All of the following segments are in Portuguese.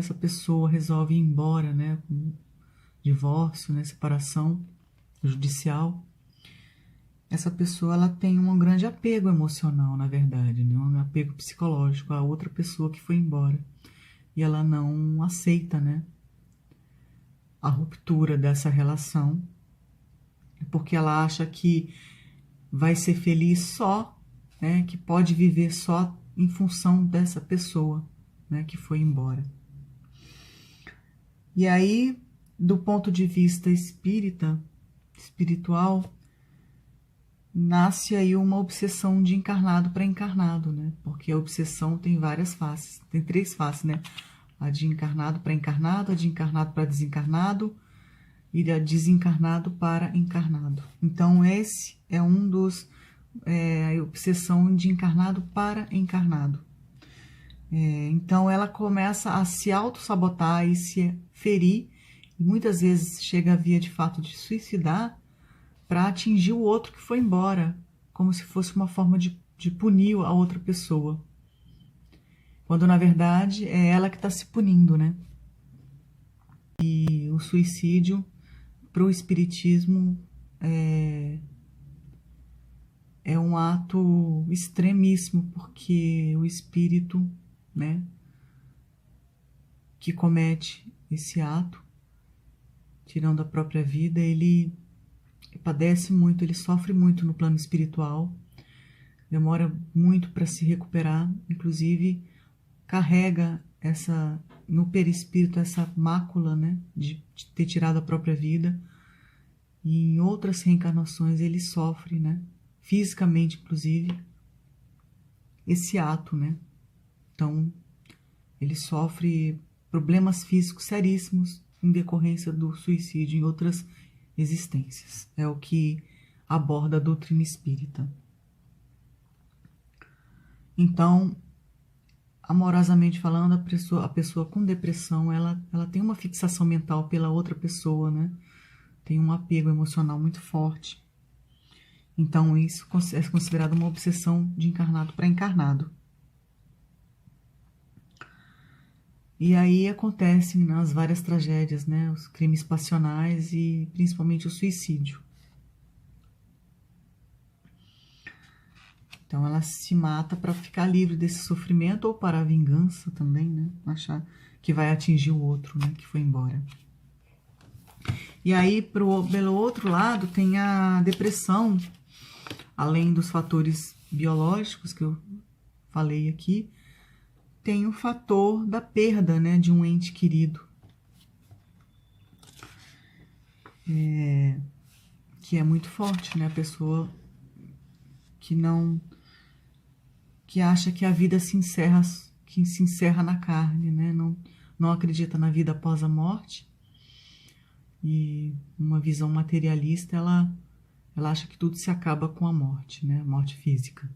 essa pessoa resolve ir embora, né, com divórcio, né, separação judicial, essa pessoa ela tem um grande apego emocional, na verdade, né, um apego psicológico à outra pessoa que foi embora. E ela não aceita, né, a ruptura dessa relação, porque ela acha que vai ser feliz só, né, que pode viver só em função dessa pessoa, né, que foi embora. E aí, do ponto de vista espiritual, nasce aí uma obsessão de encarnado para encarnado, né? Porque a obsessão tem várias faces, tem 3 faces, né? A de encarnado para encarnado, a de encarnado para desencarnado e a desencarnado para encarnado. Então, esse é um dos... a obsessão de encarnado para encarnado. Então, ela começa a se auto-sabotar e se ferir, e muitas vezes chega a via de fato de suicidar para atingir o outro que foi embora, como se fosse uma forma de punir a outra pessoa. Quando, na verdade, é ela que está se punindo, né? E o suicídio, para o espiritismo, é um ato extremíssimo, porque o espírito, né, que comete esse ato, tirando a própria vida, ele padece muito, ele sofre muito no plano espiritual, demora muito para se recuperar, inclusive carrega no perispírito essa mácula, né, de ter tirado a própria vida, e em outras reencarnações ele sofre, né, fisicamente inclusive, esse ato, né. Então ele sofre problemas físicos seríssimos em decorrência do suicídio em outras existências. É o que aborda a doutrina espírita. Então, amorosamente falando, a pessoa com depressão, ela tem uma fixação mental pela outra pessoa, né? Tem um apego emocional muito forte. Então, isso é considerado uma obsessão de encarnado para encarnado. E aí acontecem as várias tragédias, né? Os crimes passionais e principalmente o suicídio. Então ela se mata para ficar livre desse sofrimento ou para a vingança também, né? Achar que vai atingir o outro, né? Que foi embora. E aí, pelo outro lado, tem a depressão, além dos fatores biológicos que eu falei aqui, tem o fator da perda, né, de um ente querido. Que é muito forte, né? A pessoa que acha que a vida se encerra na carne, né? Não acredita na vida após a morte. E uma visão materialista, ela acha que tudo se acaba com a morte, né? A morte física.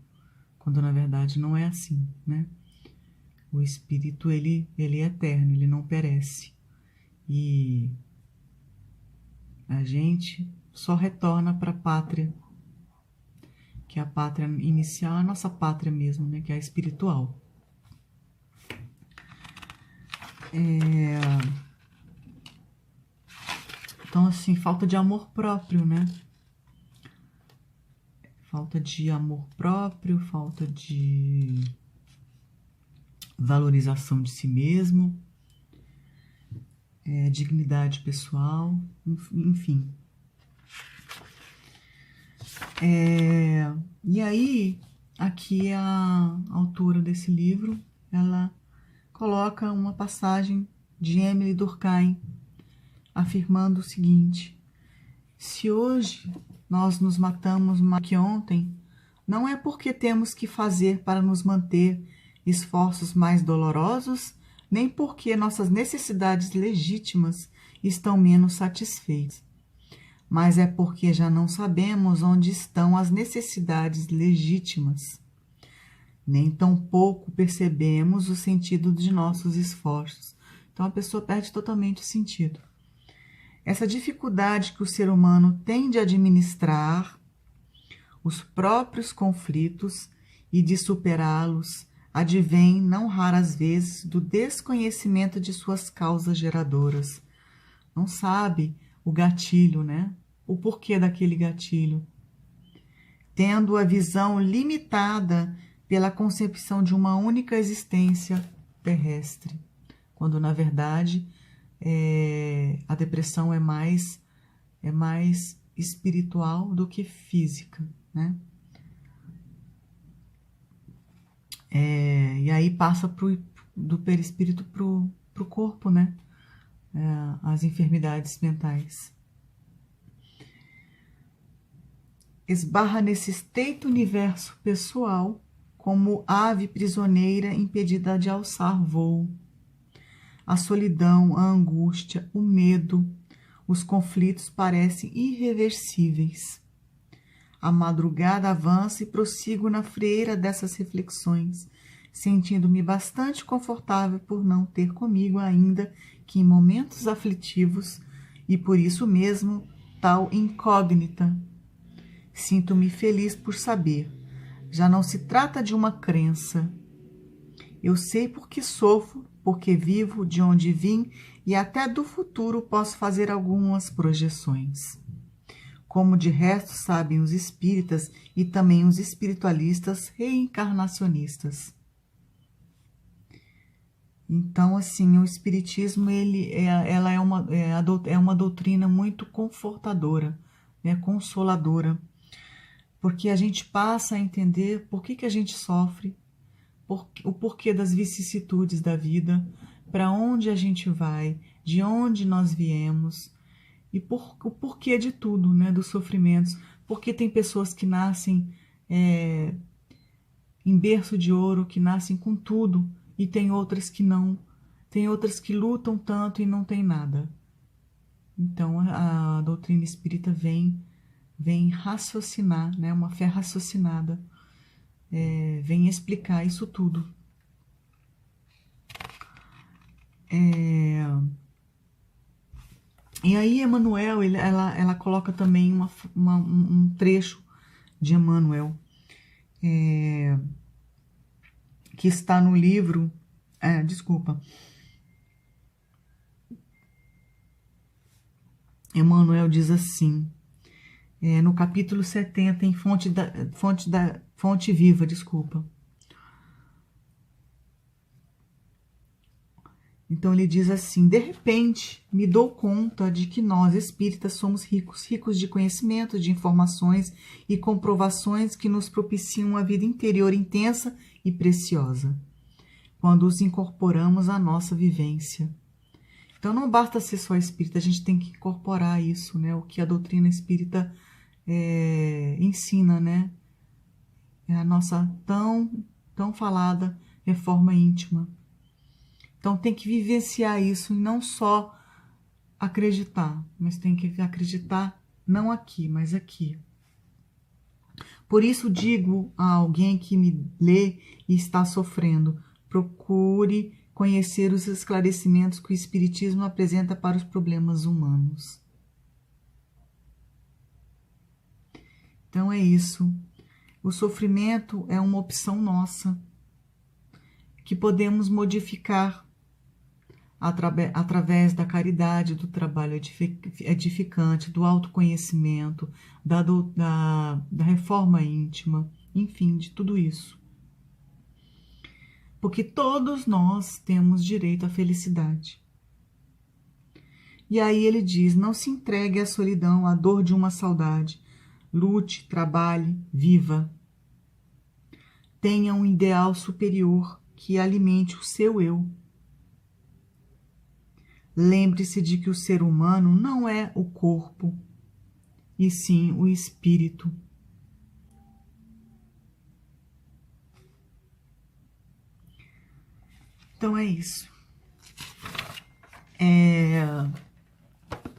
Quando na verdade não é assim, né? O espírito, ele é eterno, ele não perece. E a gente só retorna para a pátria, que é a pátria inicial, a nossa pátria mesmo, né? Que é a espiritual. Então, assim, falta de amor próprio, né? Falta de amor próprio, falta de valorização de si mesmo, dignidade pessoal, enfim. E aí, aqui a autora desse livro, ela coloca uma passagem de Emily Durkheim, afirmando o seguinte: se hoje nós nos matamos mais que ontem, não é porque temos que fazer para nos manter esforços mais dolorosos, nem porque nossas necessidades legítimas estão menos satisfeitas, mas é porque já não sabemos onde estão as necessidades legítimas. Nem tampouco percebemos o sentido de nossos esforços. Então a pessoa perde totalmente o sentido. Essa dificuldade que o ser humano tem de administrar os próprios conflitos e de superá-los advém, não raras vezes, do desconhecimento de suas causas geradoras. Não sabe o gatilho, né? O porquê daquele gatilho. Tendo a visão limitada pela concepção de uma única existência terrestre, quando na verdade a depressão é mais espiritual do que física, né? E aí passa do perispírito pro corpo, né? As enfermidades mentais. Esbarra nesse estreito universo pessoal como ave prisioneira impedida de alçar voo. A solidão, a angústia, o medo, os conflitos parecem irreversíveis. A madrugada avança e prossigo na freira dessas reflexões, sentindo-me bastante confortável por não ter comigo ainda que em momentos aflitivos, e por isso mesmo tal incógnita. Sinto-me feliz por saber. Já não se trata de uma crença. Eu sei porque sofro, porque vivo, de onde vim, e até do futuro posso fazer algumas projeções. Como de resto sabem os espíritas e também os espiritualistas reencarnacionistas. Então, assim, o espiritismo ela é uma doutrina muito confortadora, né, consoladora, porque a gente passa a entender por que a gente sofre, o porquê das vicissitudes da vida, para onde a gente vai, de onde nós viemos, e o porquê de tudo, né, dos sofrimentos. Porque tem pessoas que nascem em berço de ouro, que nascem com tudo, e tem outras que não. Tem outras que lutam tanto e não tem nada. Então a doutrina espírita vem raciocinar, né, uma fé raciocinada, vem explicar isso tudo. E aí Emmanuel, ela coloca também um trecho de Emmanuel, que está no livro, Emmanuel diz assim, no capítulo 70, em Fonte Viva, Então ele diz assim: de repente me dou conta de que nós espíritas somos ricos de conhecimento, de informações e comprovações que nos propiciam uma vida interior intensa e preciosa, quando os incorporamos à nossa vivência. Então não basta ser só espírita, a gente tem que incorporar isso, né? O que a doutrina espírita ensina, né? É a nossa tão falada reforma íntima. Então tem que vivenciar isso e não só acreditar, mas tem que acreditar não aqui, mas aqui. Por isso digo a alguém que me lê e está sofrendo, procure conhecer os esclarecimentos que o Espiritismo apresenta para os problemas humanos. Então é isso. O sofrimento é uma opção nossa, que podemos modificar através da caridade, do trabalho edificante, do autoconhecimento, da reforma íntima, enfim, de tudo isso. Porque todos nós temos direito à felicidade. E aí ele diz: não se entregue à solidão, à dor de uma saudade. Lute, trabalhe, viva. Tenha um ideal superior que alimente o seu eu. Lembre-se de que o ser humano não é o corpo, e sim o espírito. Então é isso.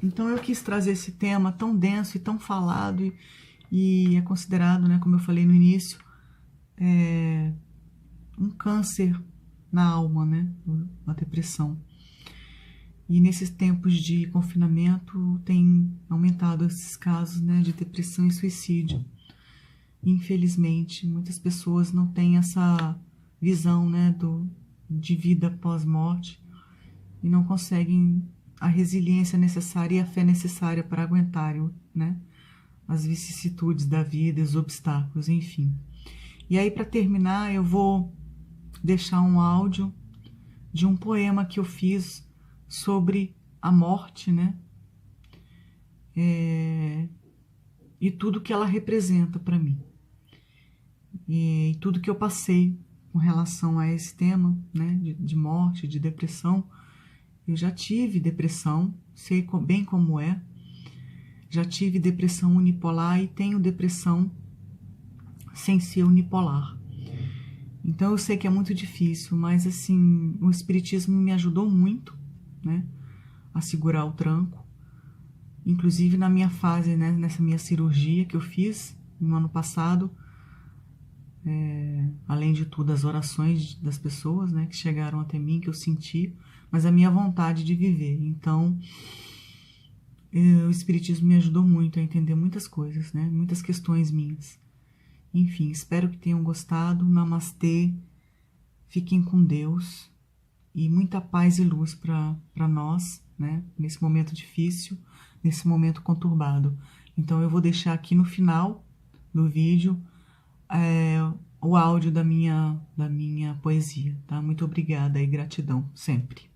Então eu quis trazer esse tema tão denso e tão falado, e é considerado, né, como eu falei no início, um câncer na alma, né, uma depressão. E nesses tempos de confinamento tem aumentado esses casos, né, de depressão e suicídio. Infelizmente, muitas pessoas não têm essa visão, né, de vida pós-morte e não conseguem a resiliência necessária e a fé necessária para aguentarem, né, as vicissitudes da vida, os obstáculos, enfim. E aí, para terminar, eu vou deixar um áudio de um poema que eu fiz sobre a morte, né? E tudo que ela representa para mim. E tudo que eu passei com relação a esse tema, né? De morte, de depressão. Eu já tive depressão, sei bem como é. Já tive depressão unipolar e tenho depressão sem ser unipolar. Então eu sei que é muito difícil, mas assim, o espiritismo me ajudou muito, né, a segurar o tranco. Inclusive na minha fase, né, nessa minha cirurgia que eu fiz no ano passado, além de tudo as orações das pessoas, né, que chegaram até mim, que eu senti, mas a minha vontade de viver. Então, o espiritismo me ajudou muito a entender muitas coisas, né, muitas questões minhas. Enfim, espero que tenham gostado. Namastê, fiquem com Deus e muita paz e luz para nós, né, nesse momento difícil, nesse momento conturbado. Então eu vou deixar aqui no final do vídeo o áudio da minha poesia, tá? Muito obrigada e gratidão sempre.